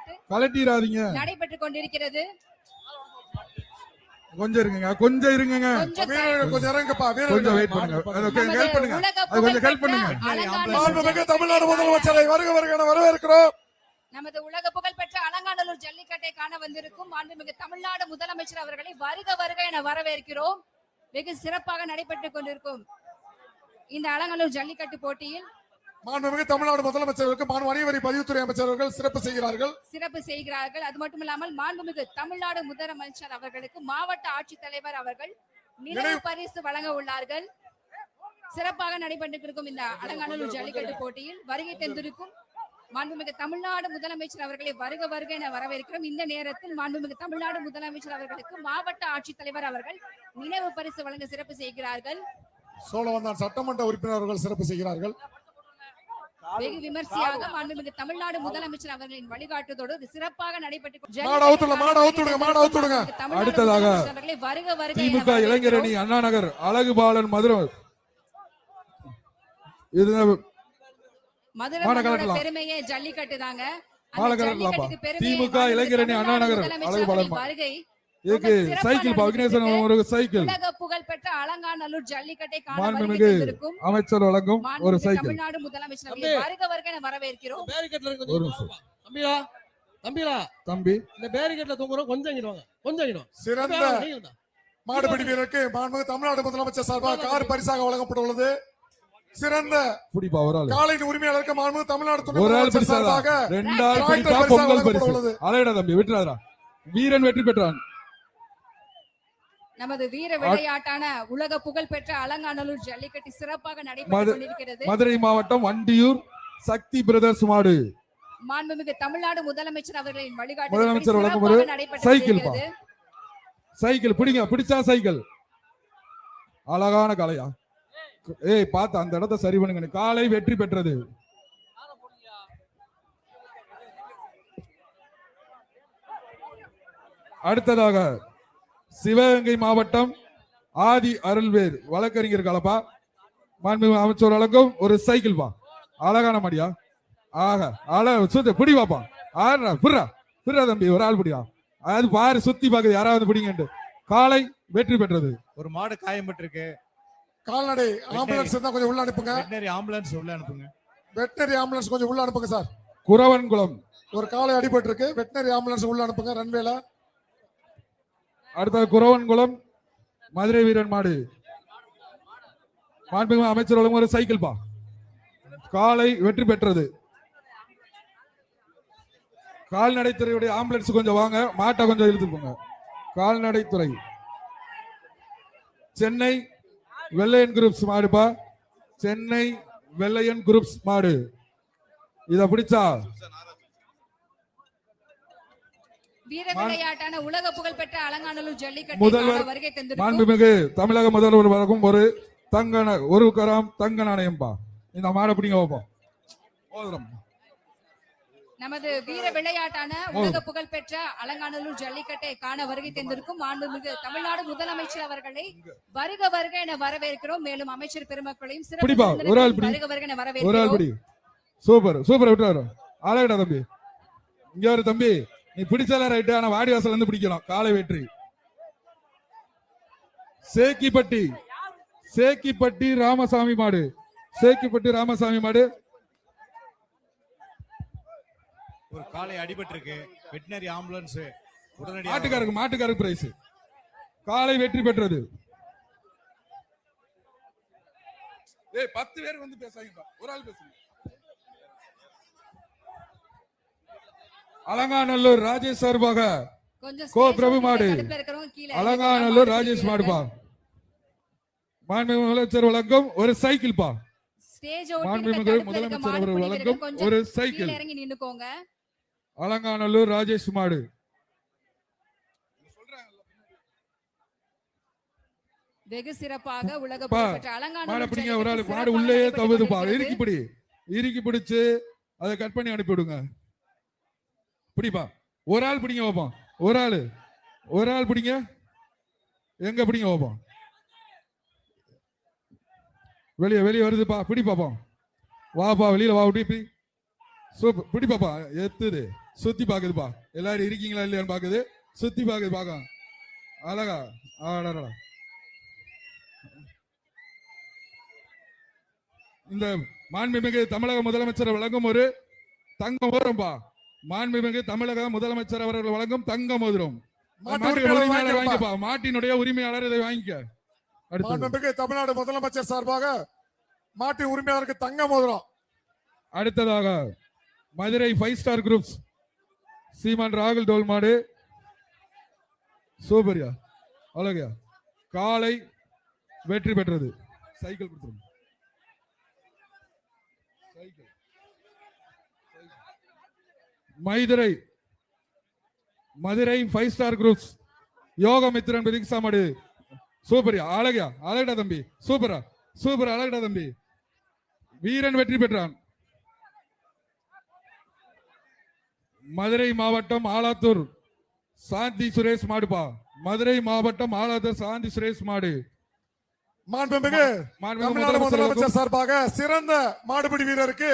ஜல்லிக்கட்டு கலட்டிராதீங்க, நடைபெற்றுக் கொண்டிருக்கிறது. கொஞ்சம் இருங்க, கொஞ்சம் இருங்க, கொஞ்சம் இறங்குப்பா, கொஞ்சம் வெயிட் பண்ணுங்க, அதுக்கு ஹெல்ப் பண்ணுங்க, அது கொஞ்சம் ஹெல்ப் பண்ணுங்க. மாண்புமிகு தமிழ்நாடு முதலமைச்சரை வருக வருக என வரவேற்கிறோம். நமது உலக புகழ்பெற்ற அலங்காநல்லூர் ஜல்லிக்கட்டை காண வந்திருக்கும் மாண்புமிகு தமிழ்நாடு முதலமைச்சர் அவர்களை வருக வருக என வரவேற்கிறோம். வெகு சிறப்பாக நடைபெற்றுக் கொண்டிருக்கும் இந்த அலங்காநல்லூர் ஜல்லிக்கட்டு போட்டியில் மாண்புமிகு தமிழ்நாடு முதலமைச்சருக்கு வணிக வரி பதிவுத்துறை அமைச்சர்கள் சிறப்பு செய்கிறார்கள். அது மட்டுமில்லாமல் மாண்புமிகு தமிழ்நாடு முதலமைச்சர் அவர்களுக்கு மாவட்ட ஆட்சித்தலைவர் அவர்கள் நினைவு பரிசு வழங்க உள்ளார்கள். சிறப்பாக நடைபெற்றிருக்கும் இந்த அலங்காநல்லூர் ஜல்லிக்கட்டு போட்டியில் வருகை தந்திருக்கும் மாண்புமிகு தமிழ்நாடு முதலமைச்சர் அவர்களை வருக வருக என வரவேற்கிறோம். இந்த நேரத்தில் மாண்புமிகு தமிழ்நாடு முதலமைச்சர் அவர்களுக்கு மாவட்ட ஆட்சித்தலைவர் அவர்கள் நினைவு பரிசு வழங்க சிறப்பு செய்கிறார்கள். சோழவந்தான் சட்டமன்ற உறுப்பினர்கள் சிறப்பு செய்கிறார்கள். வெகு விமர்சையாக மாண்புமிகு தமிழ்நாடு முதலமைச்சர் அவர்களின் வழிகாட்டுதோடு சிறப்பாக நடைபெற்று அடுத்ததாக திமுக இளைஞரணி அண்ணா நகர் அழகுபாலன் மதுரை பெருமையே ஜல்லிக்கட்டு தாங்க. திமுக இளைஞரணி அண்ணா நகர் அழகுபாலன் வருகை சைக்கிள் ஒரு சைக்கிள் புகழ்பெற்ற அலங்காநல்லூர் ஜல்லிக்கட்டை காண அமைச்சர் வழங்கும் ஒரு சைக்கிள். தமிழ்நாடு முதலமைச்சர் வருக வருக என வரவேற்கிறோம். தம்பி இந்த பேரிகேட்ல தூங்குறோம், கொஞ்சம் சிறந்த மாடுபிடி வீரருக்கு மாண்புமிகு தமிழ்நாடு முதலமைச்சர் சார்பாக கார் பரிசாக வழங்கப்பட்டுள்ளது. சிறந்த காலையின் உரிமையாளருக்கு மாண்புமிகு தமிழ்நாடு துணை முதலமைச்சர் சார்பாக வீரன் வெற்றி பெற்றான். நமது வீர விளையாட்டான உலக புகழ் பெற்ற அலங்காநல்லூர் ஜல்லிக்கட்டு சிறப்பாக நடைபெற்றுக் கொண்டிருக்கிறது. மதுரை மாவட்டம் வண்டியூர் சக்தி பிரதர்ஸ் மாடு மாண்புமிகு தமிழ்நாடு முதலமைச்சர் அவர்களின் முதலமைச்சர் வழங்கும் ஒரு சைக்கிள். சைக்கிள் பிடிங்க, பிடிச்சா சைக்கிள். அழகான காளையா, பார்த்து அந்த இடத்தை சரி பண்ணுங்க. காளை வெற்றி பெற்றது. அடுத்ததாக சிவகங்கை மாவட்டம் ஆதி அருள்வேர் வழக்கறிஞர் கலப்பா மாண்புமிகு அமைச்சர் வழங்கும் ஒரு சைக்கிள் பா. அழகான மாடியா, சுத்த பிடி பாப்பா. புர்ரா தம்பி, ஒரு ஆள் பிடியா. அது பாரு, சுத்தி பாக்குது, யாராவது பிடிங்க. காளை வெற்றி பெற்றது. ஒரு மாடு காயம்பட்டிருக்கு. கால்நடை ஆம்புலன்ஸ் தான் கொஞ்சம் உள்ள அனுப்புங்க. வெட்டனரி ஆம்புலன்ஸ் உள்ள அனுப்புங்க. வெட்டனரி ஆம்புலன்ஸ் கொஞ்சம் உள்ள அனுப்புங்க சார். குறவன்குளம் ஒரு காலை அடிபட்டு இருக்கு, வெட்டனரி ஆம்புலன்ஸ் உள்ள அனுப்புங்க ரன்வேல. அடுத்த குறவன்குளம் மதுரை வீரன் மாடு மாண்புமிகு அமைச்சர் வழங்கும் ஒரு சைக்கிள் பா. காலை வெற்றி பெற்றது. கால்நடைத்துறையுடைய ஆம்புலன்ஸ் கொஞ்சம் வாங்க, மாட்டை கொஞ்சம் இழுத்து போங்க. கால்நடைத்துறை சென்னை வெள்ளையன் குரூப்ஸ் மாடுப்பா. சென்னை வெள்ளையன் குரூப்ஸ் மாடு. இத பிடிச்சா வீர விளையாட்டான உலக புகழ் பெற்ற அலங்காநல்லூர் ஜல்லிக்கட்டு முதல்வர் வருகை தந்திருக்கும் மாண்புமிகு தமிழக முதல்வர் வழங்கும் ஒரு ஒரு கராம் தங்க நாணயம் பா. இந்த மாடை பிடிங்க வைப்போம். நமது வீர விளையாட்டான உலக புகழ் பெற்ற அலங்காநல்லூர் ஜல்லிக்கட்டை காண வருகை தந்திருக்கும் மாண்புமிகு தமிழ்நாடு முதலமைச்சர் அவர்களை வருக வருக என வரவேற்கிறோம். மேலும் அமைச்சர் பெருமக்களையும் வருக வருக என வரவேற்கிறோம். சூப்பர் சூப்பர் விட்டுறாரு. அழகடா தம்பி, இங்க ஒரு தம்பி, நீ பிடிச்சால ரைட்டு, ஆனா வாடி வாசல் இருந்து பிடிக்கலாம். காலை வெற்றி. சேக்கிப்பட்டி ராமசாமி மாடு. சேக்கிப்பட்டி ராமசாமி மாடு. ஒரு காலை அடிபட்டு இருக்கு. வெட்டனரி ஆம்புலன்ஸ் உடனடியாக மாட்டுக்காருக்கு பிரைஸ். காலை வெற்றி பெற்றது. 10 பேர் வந்து பேசாங்க, ஒரு ஆள் பேசுங்க. அலங்காநல்லூர் ராஜேஷ் சார்பாக கோ பிரபு மாடு. அலங்காநல்லூர் ராஜேஷ் மாடுபா. மாண்புமிகு முதலமைச்சர் வழங்கும் ஒரு சைக்கிள் பா. மாண்புமிகு முதலமைச்சர் அவர்கள் வழங்கும் ஒரு சைக்கிள். அலங்காநல்லூர் ராஜேஷ் மாடு. வெகு சிறப்பாக உலக புகழ்பெற்ற அலங்காநல்லூர் ஒரு ஆளு மாடு உள்ளே தவுதுப்பா. இறுக்கி பிடிச்சு அதை கட் பண்ணி அனுப்பி விடுங்க. பிடிப்பா, ஒரு ஆள் பிடிங்க வைப்போம். ஒரு ஆள் பிடிங்க. எங்க பிடிங்க வைப்போம். வெளியே வருதுப்பா, பிடி பாப்போம். வாப்பா, வெளியில வா. சூப்பர், பிடி பாப்பா. எத்துது சுத்தி பாக்குதுப்பா. எல்லாரும் இருக்கீங்களா இல்லையான்னு பாக்குது. சுத்தி பாக்குது பாக்க. அழகா. ஆடா. இந்த மாண்புமிகு தமிழக முதலமைச்சர் வழங்கும் ஒரு தங்க மோதிரம்பா. மாண்புமிகு தமிழக முதலமைச்சர் அவர்கள் வழங்கும் தங்க மோதிரம். உரிமையாளர் வாங்கிப்பா. மாட்டினுடைய உரிமையாளர் இதை வாங்கிக்க. மாண்புமிகு தமிழ்நாடு முதலமைச்சர் சார்பாக மாட்டின் உரிமையாளருக்கு தங்க மோதிரம். அடுத்ததாக மதுரை 5 ஸ்டார் குரூப்ஸ் சீமான் ராகுல் டோல் மாடு. சூப்பரியா, அழகையா. காலை வெற்றி பெற்றது. சைக்கிள் கொடுத்துருங்க. மதுரை 5 ஸ்டார் குரூப்ஸ் யோகமித்ரன் பிரதீக்ஷா மாடு. சூப்பரியா, அழகையா, அழகடா தம்பி. சூப்பரா, சூப்பர், அழகடா தம்பி. வீரன் வெற்றி பெற்றான். மதுரை மாவட்டம் ஆலாத்தூர் சாந்தி சுரேஷ் மாடுப்பா. மதுரை மாவட்டம் ஆலாத்தூர் சாந்தி சுரேஷ் மாடு. மாண்புமிகு தமிழ்நாடு முதலமைச்சர் சார்பாக சிறந்த மாடுபிடி வீரருக்கு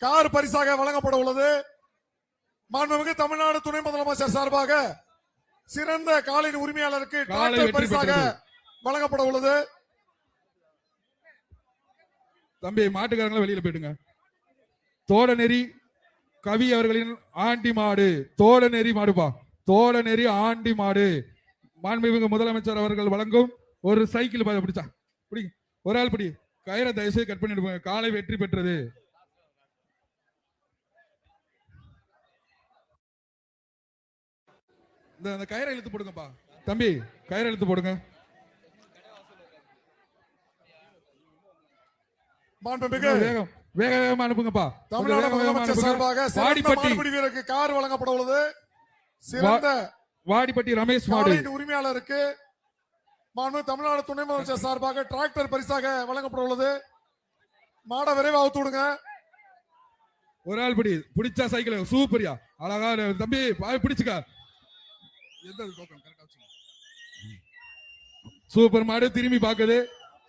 கார் பரிசாக வழங்கப்பட உள்ளது. மாண்புமிகு தமிழ்நாடு துணை முதலமைச்சர் சார்பாக சிறந்த காலின் உரிமையாளருக்கு டிராக்டர் பரிசாக வழங்கப்பட உள்ளது. தம்பி மாட்டுக்காரங்களை வெளியில போயிடுங்க. தோடநெறி கவி அவர்களின் ஆண்டி மாடு. தோடநெறி மாடுப்பா. தோடநெறி ஆண்டி மாடு. மாண்புமிகு முதலமைச்சர் அவர்கள் வழங்கும் ஒரு சைக்கிள் பிடிச்சா பிடி. ஒரு ஆள் பிடி. கயிறை தயவுசெய்து கட் பண்ணிட்டு காலை வெற்றி பெற்றது. இந்த கயிறை இழுத்து போடுங்கப்பா தம்பி. கயிறை இழுத்து போடுங்க. வேகம் வேகமா அனுப்புங்கப்பா. தமிழ்நாடு முதலமைச்சர் சார்பாக மாடுபிடி வீரருக்கு கார் வழங்கப்பட உள்ளது. சிறந்த வாடிப்பட்டி ரமேஷ் மாடு உரிமையாளருக்கு தமிழ்நாடு துணை முதலமைச்சர் சார்பாக டிராக்டர் பரிசாக வழங்கப்பட உள்ளது. மாட விரைவாக அவுத்து விடுங்க. ஒரு ஆள் பிடி. பிடிச்சா சைக்கிள் சூப்பரியா, அழகா தம்பி. பிடிச்சுக்க. சூப்பர் மாடு. திரும்பி பாக்குது,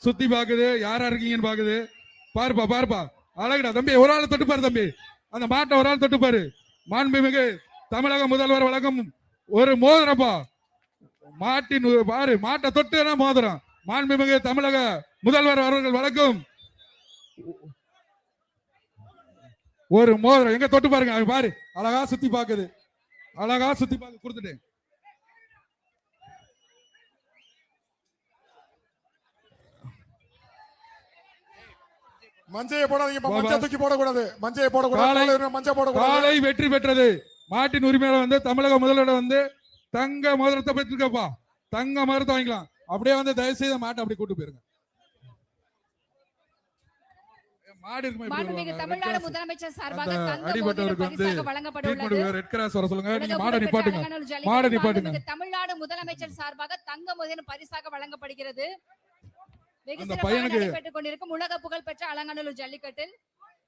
சுத்தி பாக்குது, யாரா இருக்கீங்கன்னு பாக்குது. பாருப்பா பாருப்பா, அழகுடா தம்பி. ஒரு ஆள் தொட்டுப்பாரு தம்பி. அந்த மாட்டை ஒரு ஆள் தொட்டுப்பாரு. மாண்புமிகு தமிழக முதல்வர் வழங்கும் ஒரு மோதிரப்பா. மாட்டின் பாரு, மாட்டை தொட்டு மோதிரம். மாண்புமிகு தமிழக முதல்வர் அவர்கள் வழங்கும் ஒரு மோதிரம். எங்க தொட்டு பாருங்க பாரு. அழகா சுத்தி பாக்குது, அழகா சுத்தி பாக்கு. கொடுத்துட்டேன். மஞ்சையை போடாதீங்க. மஞ்சள் தூக்கி போடக்கூடாது. மஞ்சையை போடக்கூடாது. மஞ்சள் போடக்கூடாது. காலை வெற்றி பெற்றது. மாட்டின் உரிமையாளர் தமிழக முதல்வர் தங்க மோதிரத்தை பெற்றிருக்கப்பா. தங்க மோதிரத்தை வாங்கிக்கலாம். அப்படியே தயவு செய்து மாட்டை அப்படி கூட்டு போயிருங்க. மாடு தமிழ்நாடு முதலமைச்சர் சார்பாக தங்க மோதிரம் பரிசாக வழங்கப்பட உள்ளது. ரெட் கிராஸ் வர சொல்லுங்க. நீங்க மாடை நிப்பாட்டுங்க. மாடை நிப்பாட்டுங்க. தமிழ்நாடு முதலமைச்சர் சார்பாக தங்க மோதிரம் பரிசாக வழங்கப்படுகிறது. அந்த பையனுக்கு பெற்றுக் கொண்டிருக்கும் உலக புகழ் பெற்ற அலங்காநல்லூர் ஜல்லிக்கட்டில்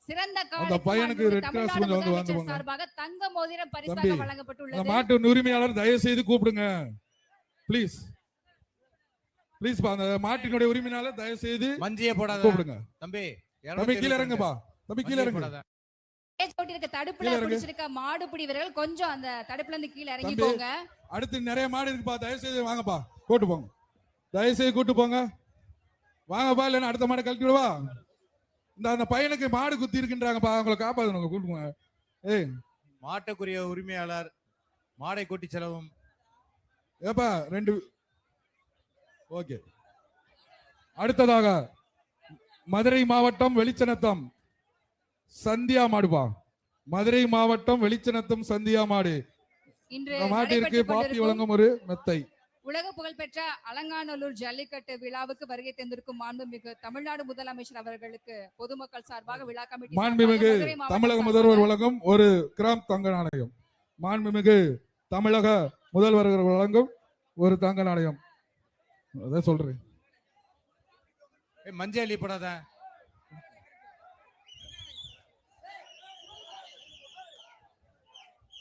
சிறந்த அந்த பையனுக்கு ரெட் கிராஸ் முதலமைச்சர் சார்பாக தங்க மோதிரம் பரிசாக வழங்கப்பட்டுள்ளது. மாட்டு உரிமையாளர் தயவு செய்து கூப்பிடுங்க ப்ளீஸ். ப்ளீஸ் பா. அந்த மாட்டினுடைய உரிமையாளர் தயவு செய்து மஞ்சையை போடாத கூப்பிடுங்க. தம்பி தம்பி கீழ இறங்குப்பா. தம்பி கீழ இறங்கு. தடுப்புல பிடிச்சிருக்க மாடுபிடி வீரர்கள் கொஞ்சம் அந்த தடுப்புல இருந்து கீழ இறங்கி போங்க. அடுத்து நிறைய மாடு இருக்குப்பா. தயவு செய்து வாங்கப்பா. கூட்டு போங்க. தயவு செய்து கூட்டு போங்க. வாங்கப்பா. இல்லைன்னா அடுத்த மாடை கழட்டி விடுவா. அந்த பையனுக்கு மாடு குத்தி இருக்குன்றாங்கப்பா. அவங்களை காப்பாத்தணும். கூட்டுங்க. ஏய், மாட்டுக்குரிய உரிமையாளர் மாடை கூட்டி செலவும். ஏப்பா 2. ஓகே. அடுத்ததாக மதுரை மாவட்டம் வெளிச்சநத்தம் சந்தியா மாடுப்பா. மதுரை மாவட்டம் வெளிச்சநத்தம் சந்தியா மாடு. மாட்டிற்கு பாப்பி வழங்கும் ஒரு மெத்தை. உலக புகழ்பெற்ற அலங்காநல்லூர் ஜல்லிக்கட்டு விழாவுக்கு வருகை தந்திருக்கும் மாண்புமிகு தமிழ்நாடு முதலமைச்சர் அவர்களுக்கு பொதுமக்கள் சார்பாக விழா கமிட்டி மாண்புமிகு தமிழக முதல்வர் வழங்கும் ஒரு கிராம் தங்க நாணயம். மாண்புமிகு தமிழக முதல்வர் வழங்கும் ஒரு தங்க நாணயம். அதான் சொல்றேன். மஞ்சள் அள்ளிப்படாத.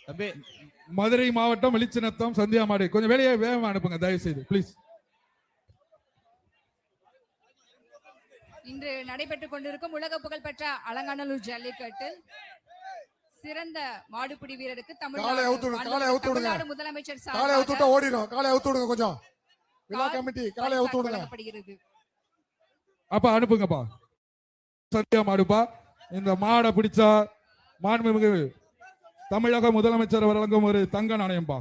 தம்பி மதுரை மாவட்டம் வெளிச்சநத்தம் சந்தியா மாடு. கொஞ்சம் வெளியே வேகமா அனுப்புங்க தயவு செய்து ப்ளீஸ். இன்று நடைபெற்றுக் கொண்டிருக்கும் உலக புகழ்பெற்ற அலங்காநல்லூர் ஜல்லிக்கட்டில் சிறந்த மாடுபிடி வீரருக்கு காலை அவுத்து விடுங்க, காலை அவுத்து விடுங்க. தமிழ்நாடு முதலமைச்சர் காலை அவுத்து விட்டா சார்பாக ஓடிடும். காலை அவுத்து விடுங்க கொஞ்சம். விழா கமிட்டி காலை அவுத்து விடுங்க. வழங்கப்படுகிறது. அப்பா அனுப்புங்கப்பா. சத்யா மாடுப்பா. இந்த மாடை பிடிச்சா மாண்புமிகு தமிழக முதலமைச்சர் வழங்கும் ஒரு தங்க நாணயம்பா.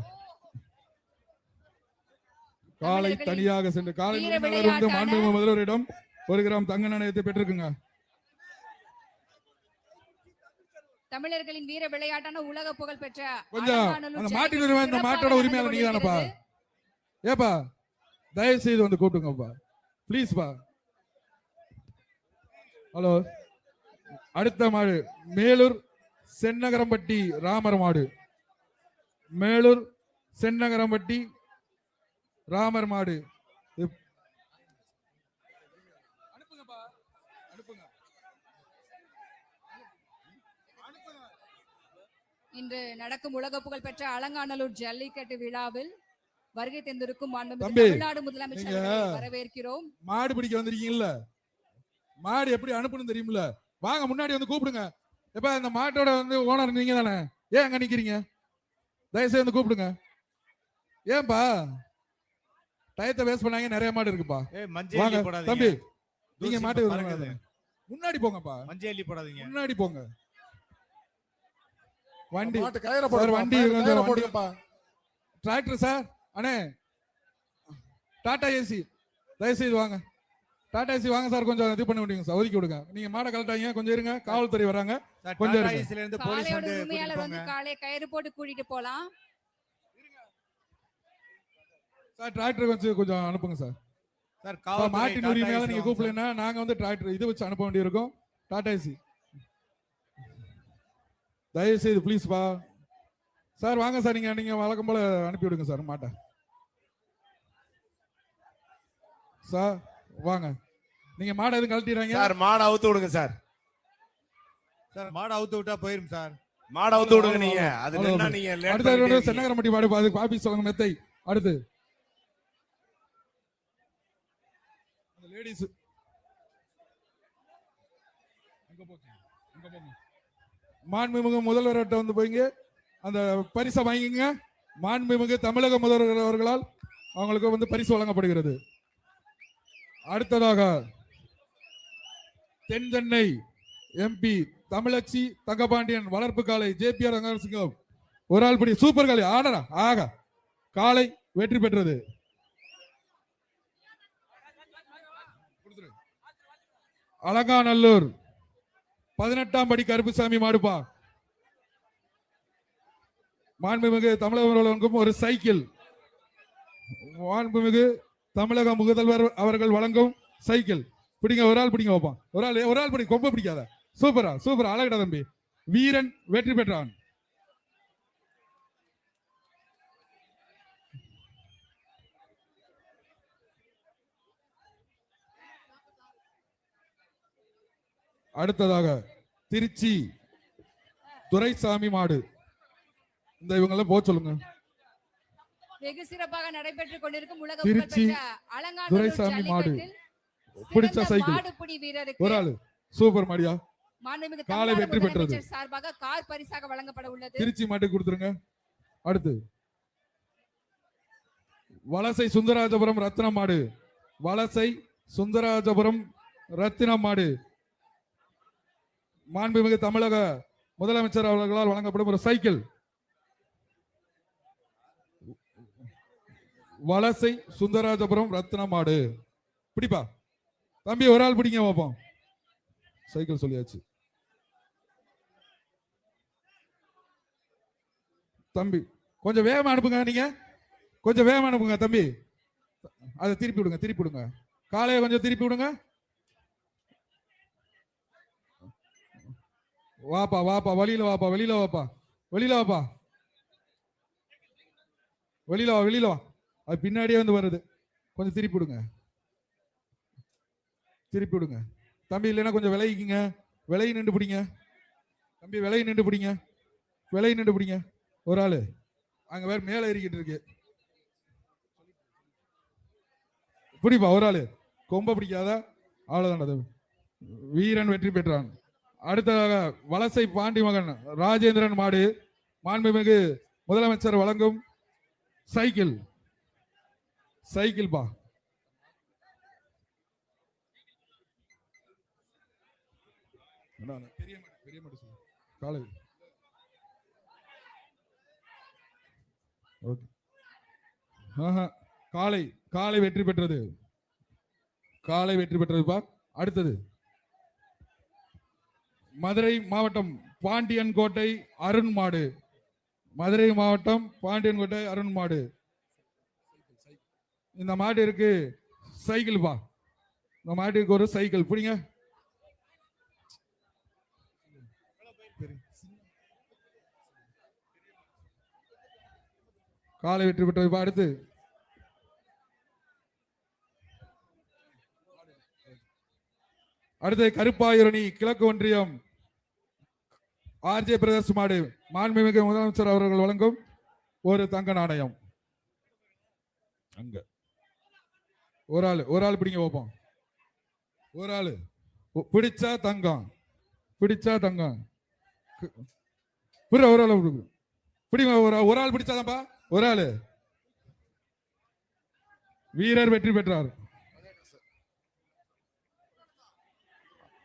காலை தனியாக சென்று காலை வந்து மாண்புமிகு முதல்வரிடம் 1 கிராம் தங்க நாணயத்தை பெற்றிருக்குங்க. தமிழர்களின் வீர விளையாட்டான உலக புகழ் பெற்ற கொஞ்சம் அலங்காநல்லூர் அந்த ஜல்லிக்கட்டு மாட்டின் உரிமை இந்த மாட்டோட உரிமையாளர் நீங்க தானப்பா? ஏப்பா தயவு செய்து வந்து கூப்பிட்டுங்கப்பா ப்ளீஸ்பா. ஹலோ, அடுத்த மாடு மேலூர் சென்னகரம்பட்டி ராமர் மாடு. மேலூர் சென்னகரம்பட்டி ராமர் மாடு. அனுப்புங்கப்பா, அனுப்புங்க. இன்று நடக்கும் உலக புகழ் பெற்ற அலங்காநல்லூர் ஜல்லிக்கட்டு விழாவில் வருகை தந்திருக்கும் மாண்புமிகு தம்பி, தமிழ்நாடு முதலமைச்சர் நீங்க அவர்களை வரவேற்கிறோம். மாடு பிடிக்க வந்திருக்கீங்கல்ல, மாடு எப்படி அனுப்பணும் தெரியுமில்ல? வாங்க முன்னாடி வந்து கூப்பிடுங்க. எப்ப இந்த மாட்டோட வந்து ஓனர் நீங்க தானே? ஏன் அங்க நிக்கிறீங்க? தயவுசெய்து வந்து கூப்பிடுங்க. ஏன்பா டயத்தை வேஸ்ட் பண்ணாங்க? நிறைய மாடு இருக்குப்பா. மஞ்சள் வாங்க அள்ளி போடாதீங்க. தம்பி, நீங்க தூசி மாட்டு பறக்குது. முன்னாடி போங்கப்பா, மஞ்சள் அள்ளி போடாதீங்க. முன்னாடி போங்க. வண்டி மாட்டு கயிறை சார், போடுங்க. வண்டி கயிறை போடுங்கப்பா. Tractor sir. அண்ணே டாடா ஏசி தயவுசெய்து வாங்க. டாடா ஏசி வாங்க சார், கொஞ்சம் இது பண்ண முடியுங்க சார், ஒதுக்கி விடுங்க. நீங்க மாடை கலட்டாங்க, கொஞ்சம் இருங்க. காவல்துறை வராங்க, சார், கொஞ்சம் டாடா இருங்க. ஏசில இருந்து போலீஸ் காளையோட வந்து உரிமையாளர் கூட்டிட்டு வந்து போங்க. காளையை கயிறு போட்டு கூட்டிட்டு போலாம். சார் டிராக்டர் வச்சு கொஞ்சம் அனுப்புங்க சார். சார், அப்ப காவல்துறை மாட்டின் டாடா உரிமையால ஏசில நீங்க வாங்க சார். கூப்பிடலன்னா நாங்க வந்து டிராக்டர் இது வச்சு அனுப்ப வேண்டியிருக்கும். டாடா ஏசி தயவு செய்து ப்ளீஸ் பா சார். வாங்க சார், நீங்க நீங்க வழக்கம் போல அனுப்பி விடுங்க சார் மாட்டை. சார் வாங்க, நீங்க மாடை எதுவும் கழட்டிடுறாங்க சார் மாடை அவுத்து விடுங்க சார். சார், மாடு அவுத்து விட்டா போயிரும் சார். மாடை அவுத்து விடுங்க நீங்க. அது அவ்வளவு நின்னா நீங்க லேட் அடுத்த பண்ணிட்டே இருக்கீங்க. சென்னகரம்பட்டி மாடு பாது காபி சொல்லுங்க மெத்தை. அடுத்து லேடிஸ் மாண்புமிகு முதல்வர்கிட்ட வந்து போய்ங்க அந்த பரிசை வாங்கிங்க. மாண்புமிகு தமிழக முதல்வர் அவர்களால் அவங்களுக்கு வந்து பரிசு வழங்கப்படுகிறது. அடுத்ததாக தென் சென்னை எம்பி தமிழச்சி தங்கபாண்டியன் வளர்ப்பு காலை ஜேபிஆர் ரங்கசிங்கம் ஒரு ஆள் படி சூப்பர் காலை ஆடரா ஆக காலை வெற்றி பெற்றது. அலங்காநல்லூர் 18ஆம் படி கருப்புசாமி மாடுப்பா. மாண்புமிகு தமிழக ஒரு சைக்கிள். மாண்புமிகு தமிழக முதல்வர் அவர்கள் வழங்கும் சைக்கிள். பிடிங்க, ஒரு ஆள் பிடிங்க வைப்பான். ஒரு ஆள் பிடி, கொம்ப பிடிக்காத. சூப்பரா சூப்பரா அழகடா தம்பி. வீரன் வெற்றி பெற்றான். அடுத்ததாக திருச்சி துரைசாமி மாடு. இந்த இவங்கெல்லாம் போக சொல்லுங்க. வெகு சிறப்பாக நடைபெற்றுக் கொண்டிருக்கும் உலக திருச்சி புகழ்பெற்ற அலங்காநல்லூர் துரைசாமி மாடு. ஜல்லிக்கட்டில் பிடிச்ச சிறந்த சைக்கிள். மாடுபிடி வீரருக்கு ஒரு ஆளு சூப்பர் மாடியா. மாண்புமிகு காலை தமிழ்நாடு வெற்றி பெற்றது. முதலமைச்சர் சார்பாக கார் பரிசாக வழங்கப்பட உள்ளது. திருச்சி மாட்டுக்கு கொடுத்துருங்க. அடுத்து வலசை சுந்தராஜபுரம் ரத்ன மாடு. வலசை சுந்தராஜபுரம் ரத்தின மாடு. மாண்புமிகு தமிழக முதலமைச்சர் அவர்களால் வழங்கப்படும் ஒரு சைக்கிள். வலசை சுந்தராஜபுரம் ரத்ன மாடு. பிடிப்பா தம்பி, ஒரு ஆள் பிடிங்க பார்ப்போம். சைக்கிள் சொல்லியாச்சு தம்பி. கொஞ்சம் வேகமா அனுப்புங்க, நீங்க கொஞ்சம் வேகமா அனுப்புங்க தம்பி. அதை திருப்பி விடுங்க, திருப்பி விடுங்க. காலையை கொஞ்சம் திருப்பி விடுங்க. வாப்பா வாப்பா, வெளியில வாப்பா, வெளியில வாப்பா, வெளியில வாப்பா, வெளியில வா, வெளியில வா. அது பின்னாடியே வந்து வருது. கொஞ்சம் திருப்பி விடுங்க, திருப்பி விடுங்க தம்பி. இல்லைன்னா கொஞ்சம் விலகிக்குங்க. விலகி நின்று பிடிங்க தம்பி, விலகி நின்று பிடிங்க, விலகி நின்று பிடிங்க. ஒரு ஆளு அங்க வேற மேல ஏறிக்கிட்டு இருக்கு. பிடிப்பா ஒரு ஆளு, கொம்ப பிடிக்காத. அவ்வளவுதான். வீரன் வெற்றி பெற்றான். அடுத்ததாக வலசை பாண்டி மகன் ராஜேந்திரன் மாடு மாண்புமிகு முதலமைச்சர் வழங்கும் சைக்கிள். சைக்கிள் பா. பெரிய மாடு சொல்லு. காலை ஓகே. காலை காலை வெற்றி பெற்றது. காலை வெற்றி பெற்றதுப்பா. அடுத்தது மதுரை மாவட்டம் பாண்டியன் கோட்டை அருண் மாடு. மதுரை மாவட்டம் பாண்டியன் கோட்டை அருண் மாடு. இந்த மாடு இருக்கு சைக்கிள் பா. இந்த மாட்டுக்கு ஒரு சைக்கிள் பிடிங்க. காலை வெற்றி பெற்றது. அடுத்து அடுத்து கருப்பாயூரணி கிழக்கு ஒன்றியம் ஆர்ஜே பிரதர்ஸ் மாடு மாண்புமிகு முதலமைச்சர் அவர்கள் வழங்கும் ஒரு தங்க நாணயம். அங்க ஒரு ஆள் பிடிங்க வைப்போம். ஒரு ஆளு பிடிச்சா தங்கம். பிடிச்சா தங்கம். ஒரு ஆள் பிடிங்க. ஒரு ஆள் பிடிச்சாதான்ப்பா. ஒரு ஆளு வீரர் வெற்றி பெற்றார்.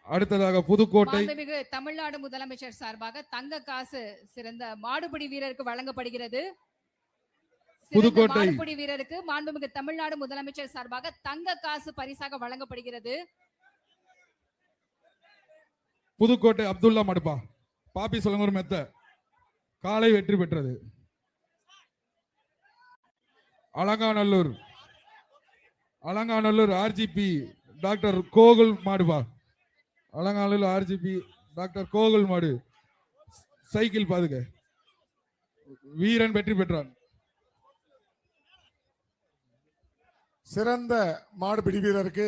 அடுத்ததாக புதுக்கோட்டை தமிழ்நாடு முதலமைச்சர் சார்பாக தங்க காசு சிறந்த மாடுபிடி வீரருக்கு வழங்கப்படுகிறது. புதுக்கோட்டை மாடுபிடி வீரருக்கு மாண்புமிகு தமிழ்நாடு முதலமைச்சர் சார்பாக தங்க காசு பரிசாக வழங்கப்படுகிறது. புதுக்கோட்டை அப்துல்லா மடுப்பா பாப்பி சொல்லுங்க மெத்த. காலை வெற்றி பெற்றது. அலங்காநல்லூர் ஆர்ஜிபி டாக்டர் கோகுல் மாடுபா. அலங்காநல்லூர் ஆர்ஜிபி டாக்டர் கோகுல் மாடு சைக்கிள் பாதுக. வீரன் வெற்றி பெற்றான். சிறந்த மாடுபிடி வீரருக்கு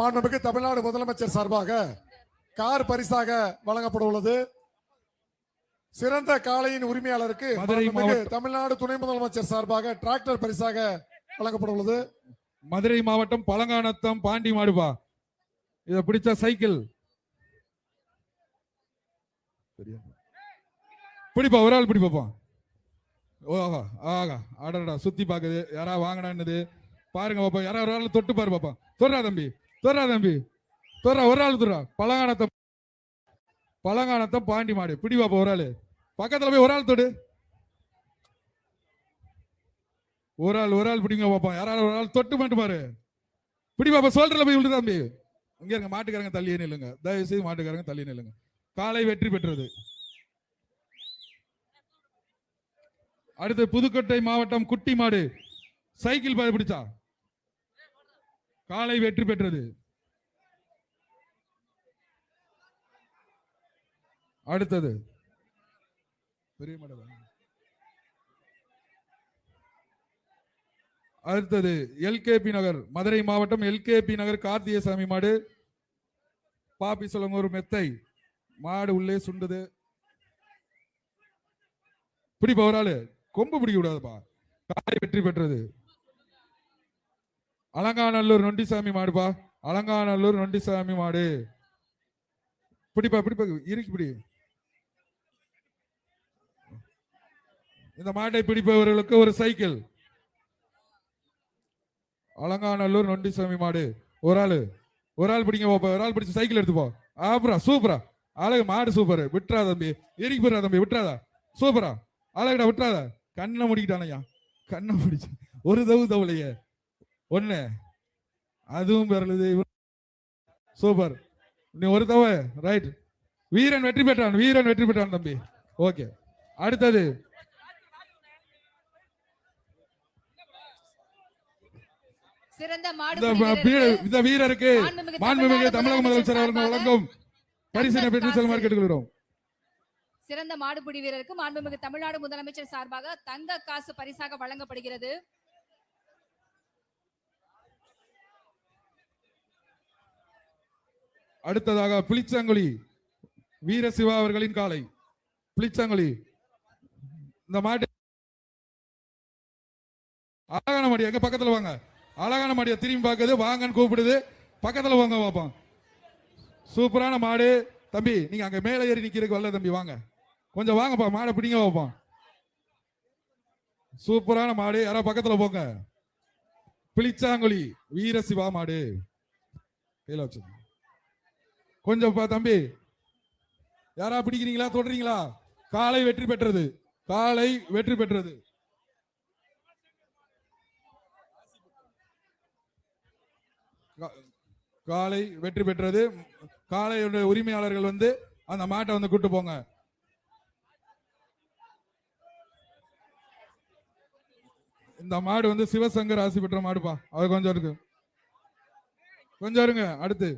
மாண்புமிகு தமிழ்நாடு முதலமைச்சர் சார்பாக கார் பரிசாக வழங்கப்பட உள்ளது. சிறந்த காளையின் உரிமையாளருக்கு தமிழ்நாடு துணை முதலமைச்சர் சார்பாக டிராக்டர் பரிசாக வழங்கப்பட உள்ளது. மதுரை மாவட்டம் பழங்கானத்தம் பாண்டி மாடுபா. இத பிடிச்சா சைக்கிள் பிடிப்பா. ஒரு ஆள் பிடிப்பா. ஓஹா ஆகா ஆடா சுத்தி பாக்குது. யாரா வாங்கினான்னு பாருங்க பாப்பா. யாரா ஒரு ஆள் தொட்டு பாரு பாப்பா. தொடுறா தம்பி. தொடுறா ஒரு ஆள் தொடுறா. பழங்கானத்தம் பாண்டி மாடு பிடி பாப்பா. ஒரு ஆளு பக்கத்துல போய் ஒரு ஆள் தொடு. ஒரு ஆள் பிடிங்க பாப்பா. யாராவது ஒரு ஆள் தொட்டு மட்டும் பாரு. பிடி பாப்பா. சோல்டர்ல போய் விழுது தம்பி. இங்க இருங்க மாட்டுக்காரங்க தள்ளியே நில்லுங்க. தயவு செய்து மாட்டுக்காரங்க தள்ளி நில்லுங்க. காலை வெற்றி பெற்றது. அடுத்து புதுக்கோட்டை மாவட்டம் குட்டி மாடு சைக்கிள் பாதை பிடிச்சா. காலை வெற்றி பெற்றது. அடுத்தது பெரிய மாடு. அடுத்தது எல்கேபி நகர் மதுரை மாவட்டம் எல்கேபி நகர் கார்த்திகசாமி மாடு பாப்பி சொல்லுங்க ஒரு மெத்தை மாடு உள்ளே சுண்டுது. பிடிப்பா. ஒரு ஆளு கொம்பு பிடிக்க கூடாதுப்பா. காலை வெற்றி பெற்றது. அலங்காநல்லூர் நொண்டிசாமி மாடுப்பா. அலங்காநல்லூர் நொண்டிசாமி மாடு பிடிப்பா. இறுக்கி பிடி. இந்த மாட்டை பிடிப்பவர்களுக்கு ஒரு சைக்கிள். அலங்காநல்லூர் நொண்டிசாமி மாடு. ஒரு ஆள் பிடிங்க போப்பா. ஒரு ஆள் பிடிச்சு சைக்கிள் எடுத்துப்போ. அப்புறம் சூப்பரா அழகு மாடு சூப்பர். விட்டுறா தம்பி. இறுக்கி போடுறா தம்பி. விட்டுறாதா. சூப்பரா அழகுடா. விட்டுறாத. கண்ணை முடிக்கிட்டானையா. கண்ணை முடிச்சு ஒரு தவுலையே ஒண்ணு அதுவும் பெறலுது. சூப்பர். நீ ஒரு தவ ரைட். வீரன் வெற்றி பெற்றான் தம்பி. ஓகே. அடுத்தது இந்த வீரருக்கு மாண்புமிகு தமிழக முதலமைச்சர் அவர்கள் வழங்கும் பரிசினை பெற்று செல்லுமாறு கேட்டுக்கொள்கிறோம். சிறந்த மாடுபிடி வீரருக்கு மாண்புமிகு தமிழ்நாடு முதலமைச்சர் சார்பாக தங்க காசு பரிசாக வழங்கப்படுகிறது. அடுத்ததாக புளிச்சங்குழி வீர சிவா அவர்களின் காலை. புளிச்சங்குழி இந்த மாட்டு அழகான மாடி. எங்க பக்கத்துல வாங்க. அழகான மாடியை திரும்பி பார்க்குது. வாங்கன்னு கூப்பிடுது. பக்கத்துல வாங்க பாப்போம். சூப்பரான மாடு தம்பி நீங்க அங்க மேல ஏறி நிக்கிறதுக்கு வரல தம்பி, வாங்க கொஞ்சம் வாங்கப்பா, மாடை பிடிங்க வைப்போம். சூப்பரான மாடு, யாரா பக்கத்துல போங்க. பிளிச்சாங்குழி வீரசிவா மாடு கையில வச்சு கொஞ்சம் தம்பி, யாரா பிடிக்கிறீங்களா, தொடறீங்களா? காலை வெற்றி பெற்றது, காலை வெற்றி பெற்றது. காலை வெற்றி பெற்றது. காளையுடைய உரிமையாளர்கள் வந்து அந்த மாட்டை வந்து கூட்டு போங்க. இந்த மாடு வந்து சிவசங்கர் ஆசி பெற்ற மாடுப்பா, அது கொஞ்சம் இருக்கு, கொஞ்சம் இருங்க. அடுத்து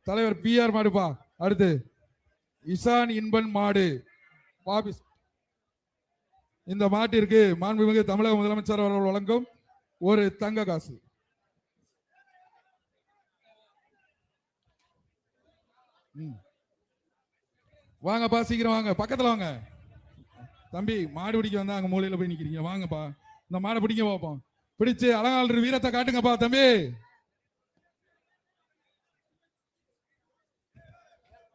தலைவர் PR மாடுப்பா. அடுத்து இசான் இன்பன் மாடு பாபிஸ். இந்த மாட்டிற்கு மாண்புமிகு தமிழக முதலமைச்சர் அவர்கள் வழங்கும் ஒரு தங்க காசு. வாங்கப்பா, சீக்கிரம் வாங்க, பக்கத்துல வாங்க. தம்பி மாடு பிடிக்க வந்தா அங்க மூலையில போய் நிக்கிறீங்க, வாங்கப்பா இந்த மாடை பிடிக்க பார்ப்போம். பிடிச்சு அழகாளர் வீரத்தை காட்டுங்கப்பா தம்பி.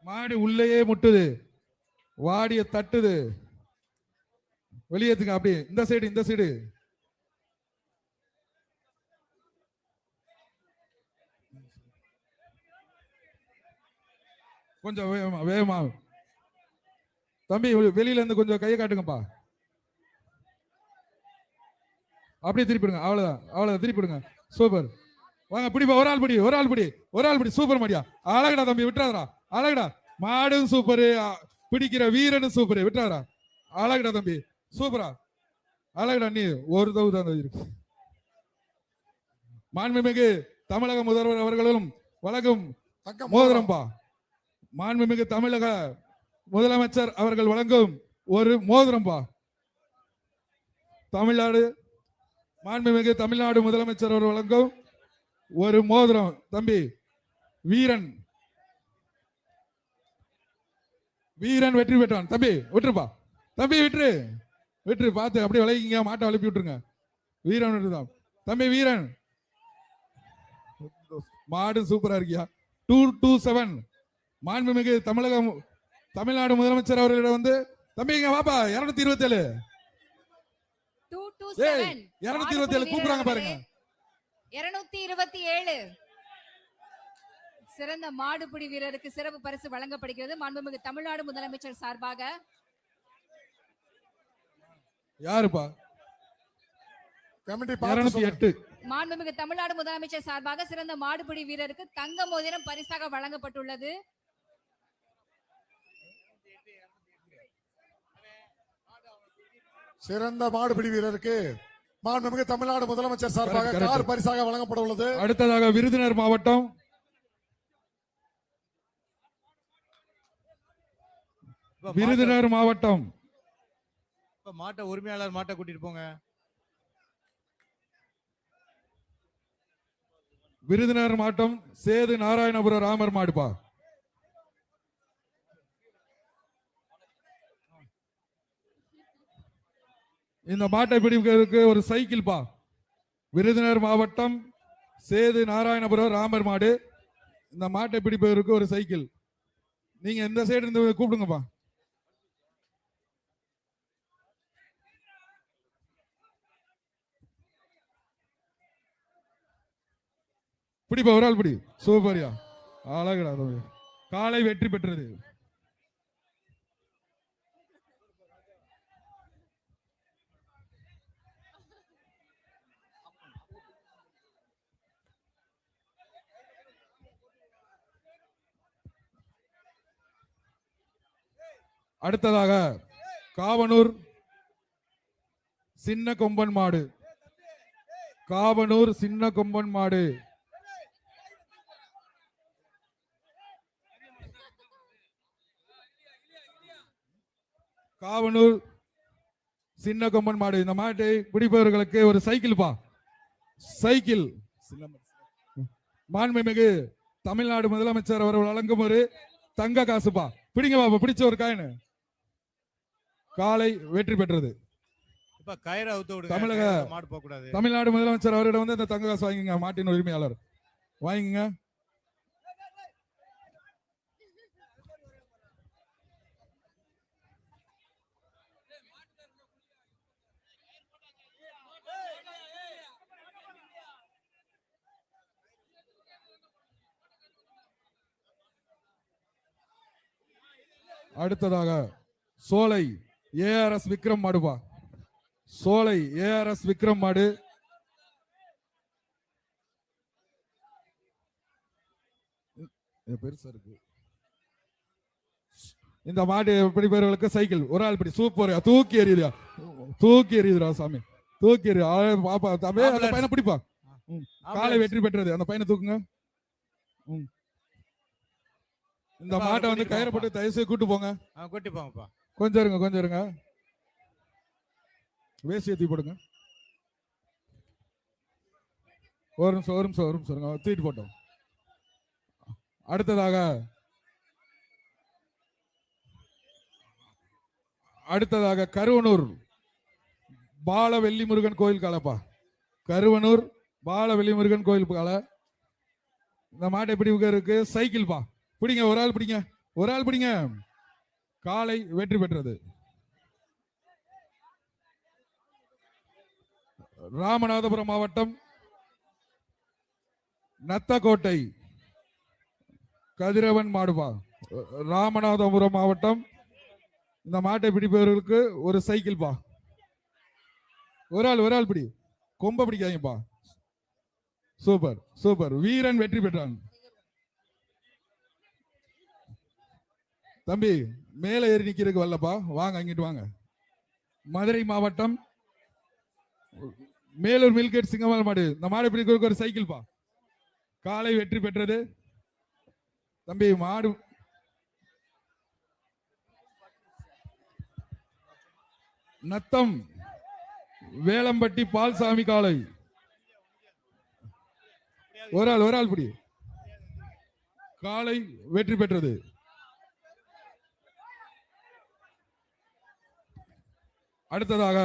மாடு உள்ளேயே முட்டுது, வாடிய தட்டுது, வெளியேத்துங்க. அப்படி இந்த சைடு, இந்த சைடு. கொஞ்சம் வேகமா வேகமா தம்பி, வெளியில இருந்து கொஞ்சம் கையை காட்டுங்கப்பா. அப்படியே திருப்பிடுங்க, அவ்வளவுதான் அவ்வளவுதான், திருப்பிடுங்க. சூப்பர், வாங்க பிடிப்பா. ஒரு ஆள் பிடி, ஒரு ஆள் பிடி, ஒரு ஆள் பிடி. சூப்பர் மாடியா, அழகடா தம்பி, விட்டுறாதரா, அழகடா. மாடும் சூப்பரு, பிடிக்கிற வீரனும் சூப்பரு, விட்டுறாதரா, அழகடா தம்பி, சூப்பரா, அழகடா. நீ ஒரு தவு தான் இருக்கு. மாண்புமிகு தமிழக முதல்வர் அவர்களும் வழங்கும் மோதிரம்பா. மாண்புமிகு தமிழக முதலமைச்சர் அவர்கள் வழங்கும் ஒரு மோதிரம்பா. தமிழ்நாடு மாண்புமிகு தமிழ்நாடு முதலமைச்சர் அவர்கள் வழங்கும் ஒரு மோதிரம். தம்பி வீரன், வீரன் வெற்றி பெற்றான். தம்பி விட்டுருப்பா, தம்பி விட்டுரு, விட்டுரு, பார்த்து அப்படியே விளைவிங்க, மாட்டை அழுப்பி விட்டுருங்க. வீரன் விட்டுதான் தம்பி, வீரன். மாடு சூப்பரா இருக்கியா. 227 மாண்புமிகு தமிழ்நாடு முதலமைச்சர் அவர்களிடம் வந்து தம்பி இங்க வாப்பா. 227 227 கூப்பிடுறாங்க பாருங்க. 227 சிறந்த மாடுபிடி வீரருக்கு சிறப்பு பரிசு வழங்கப்படுகிறது. மாண்புமிகு தமிழ்நாடு முதலமைச்சர் சார்பாக. யாருப்பா? 208 மாண்புமிகு தமிழ்நாடு முதலமைச்சர் சார்பாக சிறந்த மாடுபிடி வீரருக்கு தங்க மோதிரம் பரிசாக வழங்கப்பட்டுள்ளது. சிறந்த மாடுபிடி வீரருக்கு மாண்புமிகு தமிழ்நாடு முதலமைச்சர் சார்பாக கார் பரிசாக வழங்கப்பட உள்ளது. அடுத்ததாக விருதுநகர் மாவட்டம் மாட்டை உரிமையாளர் மாட்டை கூட்டிட்டு போங்க. விருதுநகர் மாவட்டம் சேது நாராயணபுரம் ராமர் மாடுப்பா. இந்த மாட்டை பிடிக்கிறதுக்கு ஒரு சைக்கிள் பா. விருதுநகர் மாவட்டம் சேது நாராயணபுரம் ராமர் மாடு. இந்த மாட்டை பிடிப்பதற்கு ஒரு சைக்கிள். நீங்க இந்த சைடு இருந்து கூப்பிடுங்கப்பா. பிடிப்பா, ஒரு ஆள் பிடி. சூப்பரியா, அழகுடா. காலை வெற்றி பெற்றது. அடுத்ததாக காவனூர் சின்ன கொம்பன் மாடு. காவனூர் சின்ன கொம்பன் மாடு. காவனூர் சின்ன கொம்பன் மாடு. இந்த மாட்டை பிடிப்பவர்களுக்கு ஒரு சைக்கிள் பா. சைக்கிள். மாண்புமிகு தமிழ்நாடு முதலமைச்சர் அவர்கள் வழங்கும் ஒரு தங்க காசுப்பா. பிடிங்க பாப்பா, பிடிச்ச ஒரு காயின். காலை வெற்றி பெற்றது. தமிழ்நாடு முதலமைச்சர் அவரிடம் வந்து இந்த தங்க காசு வாங்கிங்க. மாட்டின் உரிமையாளர் வாங்கிங்க. அடுத்ததாக சோலை ஏஆர்எஸ் விக்ரம் மாடுபா. சோலை ஏஆர்எஸ் விக்ரம் மாடு. பெருசா இருக்கு. இந்த மாடு பிடிப்பவர்களுக்கு சைக்கிள். ஒரு ஆள் பிடி. சூப்பர். தூக்கி எறியுதா, தூக்கி எறியுதுரா சாமி, தூக்கி எறிய. பாப்பா தம்பி அந்த பையனை பிடிப்பா. காலை வெற்றி பெற்றது. அந்த பையனை தூக்குங்க. இந்த மாட்டை வந்து கயிறை போட்டு தயவு செய்து கூட்டு போங்க. கூட்டி போங்கப்பா. கொஞ்சம் இருங்க, கொஞ்சம் இருங்க. வேசி ஏத்தி போடுங்க. ஒரு நிமிஷம், ஒரு நிமிஷம், ஒரு நிமிஷம் இருங்க. தூக்கிட்டு போட்டோம். அடுத்ததாக கருவனூர் பால வெள்ளி முருகன் கோயில் காலப்பா. கருவனூர் பால வெள்ளி முருகன் கோயில் கால. இந்த மாட்டை எப்படி இருக்கு? சைக்கிள் பா. பிடிங்க, ஒரு ஆள் பிடிங்க, ஒரு ஆள் பிடிங்க. காலை வெற்றி பெற்றது. ராமநாதபுரம் மாவட்டம் நத்தக்கோட்டை கதிரவன் மாடுபா. ராமநாதபுரம் மாவட்டம். இந்த மாட்டை பிடிப்பவர்களுக்கு ஒரு சைக்கிள் பா. ஒரு ஆள் பிடி. கொம்ப பிடிக்காதீங்கப்பா. Super super. வீரன் வெற்றி பெற்றான். தம்பி மேல ஏறி நிக்கிறதுக்கு வரலப்பா, வாங்க அங்கிட்டு வாங்க. மதுரை மாவட்டம் மேலூர் மில்கேட் சிங்கமால் மாடு. இந்த மாடு பிடிக்கிறதுக்கு ஒரு சைக்கிள் பா. காலை வெற்றி பெற்றது. தம்பி மாடு நத்தம் வேளம்பட்டி பால்சாமி காலை. ஒரு ஆள் பிடி. காலை வெற்றி பெற்றது. அடுத்ததாக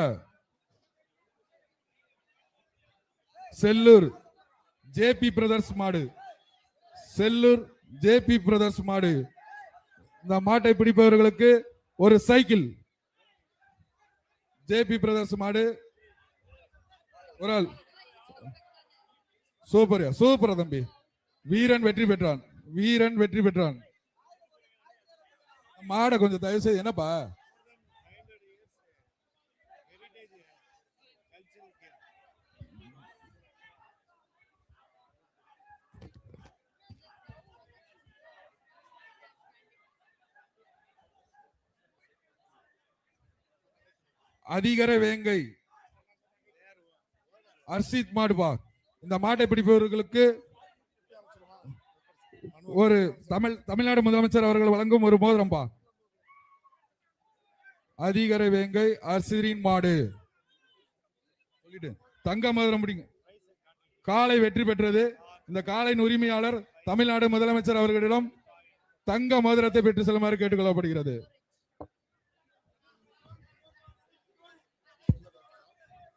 செல்லூர் ஜேபி பிரதர்ஸ் மாடு. செல்லூர் ஜேபி பிரதர்ஸ் மாடு. இந்த மாட்டை பிடிப்பவர்களுக்கு ஒரு சைக்கிள். ஜேபி பிரதர்ஸ் மாடு. ஒரு ஆள். சூப்பர் சூப்பர் தம்பி. வீரன் வெற்றி பெற்றான். வீரன் வெற்றி பெற்றான். மாடை கொஞ்சம் தயவு செய்து. என்னப்பா அதிகர வேங்கை அர்ஷித் மாடுபா. இந்த மாட்டை பிடிப்பவர்களுக்கு ஒரு தமிழ்நாடு முதலமைச்சர் அவர்கள் வழங்கும் ஒரு மோதிரம்பா. அதிகர வேங்கை அர்ஷிரின் மாடு. தங்க மோதிரம் பிடிங்க. காலை வெற்றி பெற்றது. இந்த காலையின் உரிமையாளர் தமிழ்நாடு முதலமைச்சர் அவர்களிடம் தங்க மோதிரத்தை பெற்று செல்லுமாறு கேட்டுக்கொள்ளப்படுகிறது.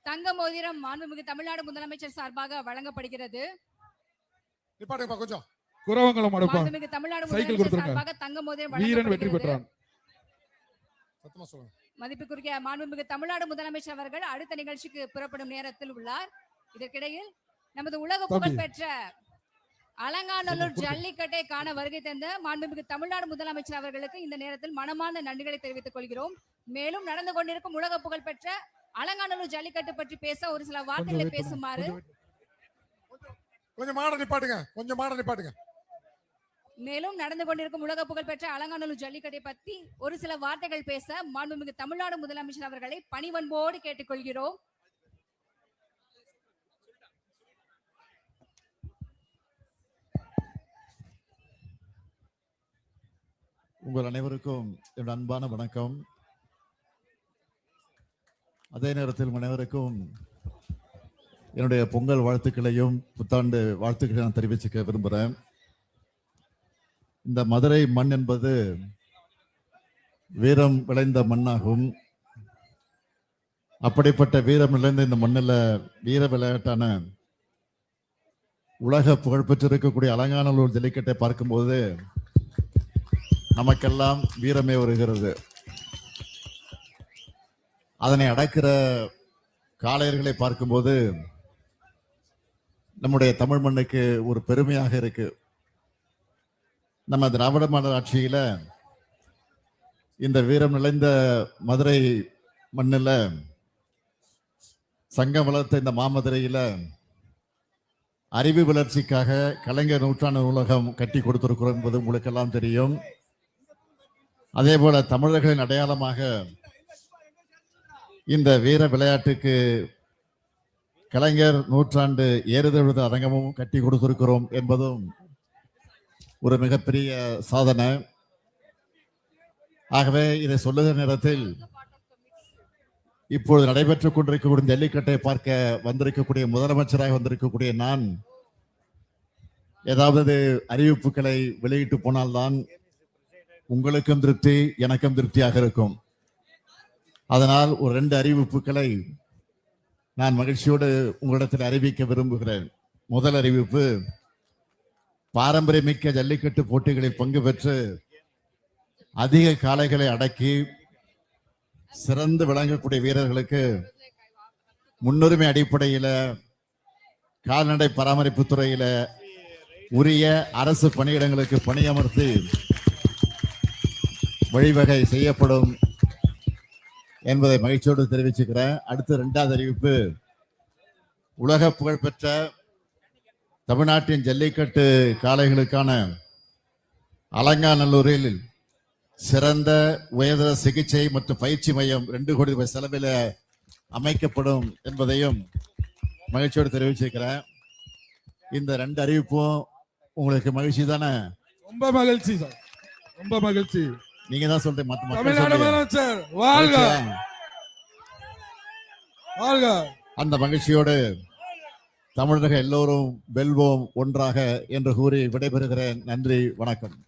தங்க மோதிரம் மாண்புமிகு தமிழ்நாடு முதலமைச்சர் சார்பாக வழங்கப்படுகிறது. கொஞ்சம் குரவங்களம் அடுப்பா. மாண்புமிகு தமிழ்நாடு முதலமைச்சர் சார்பாக தங்க மோதிரம் வீரன் வெற்றி பெற்றான். மதிப்புக்குரிய மாண்புமிகு தமிழ்நாடு முதலமைச்சர் அவர்கள் அடுத்த நிகழ்ச்சிக்கு புறப்படும் நேரத்தில் உள்ளார். இதற்கிடையில் நமது உலக புகழ்பெற்ற அலங்காநல்லூர் ஜல்லிக்கட்டை காண வருகை தந்த மாண்புமிகு தமிழ்நாடு முதலமைச்சர் அவர்களுக்கு இந்த நேரத்தில் மனமார்ந்த நன்றிகளை தெரிவித்துக் கொள்கிறோம். மேலும் நடந்து கொண்டிருக்கும் உலக புகழ்பெற்ற அலங்காநல்லூர் ஜல்லிக்கட்டு பற்றி பேச ஒரு சில வார்த்தைகளை பேசுமாறு. கொஞ்சம் மாட நிப்பாட்டுங்க, கொஞ்சம் மாட நிப்பாட்டுங்க. மேலும் நடந்து கொண்டிருக்கும் உலக புகழ்பெற்ற அலங்காநல்லூர் ஜல்லிக்கட்டை பற்றி ஒரு சில வார்த்தைகள் பேச மாண்புமிகு தமிழ்நாடு முதலமைச்சர் அவர்களை பணிவன்போடு கேட்டுக்கொள்கிறோம். உங்கள் அனைவருக்கும் என்னுடைய அன்பான வணக்கம். அதே நேரத்தில் அனைவருக்கும் என்னுடைய பொங்கல் வாழ்த்துக்களையும் புத்தாண்டு வாழ்த்துக்களையும் நான் தெரிவிச்சுக்க விரும்புகிறேன். இந்த மதுரை மண் என்பது வீரம் விளைந்த மண்ணாகும். அப்படிப்பட்ட வீரம் விளைந்த இந்த மண்ணில் வீர விளையாட்டான உலக புகழ்பெற்றிருக்கக்கூடிய அலங்காநல்லூர் ஜல்லிக்கட்டை பார்க்கும்போது நமக்கெல்லாம் வீரமே வருகிறது. அதனை அடக்கிற காளையர்களை பார்க்கும்போது நம்முடைய தமிழ் மண்ணுக்கு ஒரு பெருமையாக இருக்கு. நம்ம திராவிட மாடல் ஆட்சியில இந்த வீரம் நிறைந்த மதுரை மண்ணில் சங்கம் வளர்த்த இந்த மாமதுரையில அறிவு வளர்ச்சிக்காக கலைஞர் நூற்றாண்டு நூலகம் கட்டி கொடுத்திருக்கிறோம் என்பது உங்களுக்கெல்லாம் தெரியும். அதே போல தமிழர்களின் அடையாளமாக இந்த வீர விளையாட்டுக்கு கலைஞர் நூற்றாண்டு ஏறுதழுத அரங்கமும் கட்டி கொடுத்திருக்கிறோம் என்பதும் ஒரு மிகப்பெரிய சாதனை. ஆகவே இதை சொல்லுகிற நேரத்தில் இப்பொழுது நடைபெற்றுக் கொண்டிருக்கக்கூடிய ஜல்லிக்கட்டை பார்க்க வந்திருக்கக்கூடிய முதலமைச்சராக வந்திருக்கக்கூடிய நான் ஏதாவது அறிவிப்புகளை வெளியிட்டு போனால்தான் உங்களுக்கும் திருப்தி எனக்கும் திருப்தியாக இருக்கும். அதனால் ஒரு 2 அறிவிப்புகளை நான் மகிழ்ச்சியோடு உங்களிடத்தில் அறிவிக்க விரும்புகிறேன். முதல் அறிவிப்பு, பாரம்பரியமிக்க ஜல்லிக்கட்டு போட்டிகளில் பங்கு பெற்று அதிக காளைகளை அடக்கி சிறந்து விளங்கக்கூடிய வீரர்களுக்கு முன்னுரிமை அடிப்படையில கால்நடை பராமரிப்பு துறையில உரிய அரசு பணியிடங்களுக்கு பணியமர்த்தி வழிவகை செய்யப்படும் என்பதை மகிழ்ச்சியோடு தெரிவிச்சுக்கிறேன். அடுத்து 2வது அறிவிப்பு, உலக புகழ்பெற்ற தமிழ்நாட்டின் ஜல்லிக்கட்டு காளைகளுக்கான அலங்காநல்லூரில் சிறந்த உயர்தர சிகிச்சை மற்றும் பயிற்சி மையம் 2 கோடி ரூபாய் செலவில் அமைக்கப்படும் என்பதையும் மகிழ்ச்சியோடு தெரிவிச்சிருக்கிறேன். இந்த 2 அறிவிப்பும் உங்களுக்கு மகிழ்ச்சி தானே? ரொம்ப மகிழ்ச்சி சார், ரொம்ப மகிழ்ச்சி. நீங்க தான் சொல்றீங்க. தமிழ்நாடு முதலமைச்சர் வாழ்க வாழ்க. அந்த மகிழ்ச்சியோடு தமிழர்கள் எல்லோரும் வெல்வோம் ஒன்றாக என்று கூறி விடைபெறுகிறேன். நன்றி, வணக்கம்.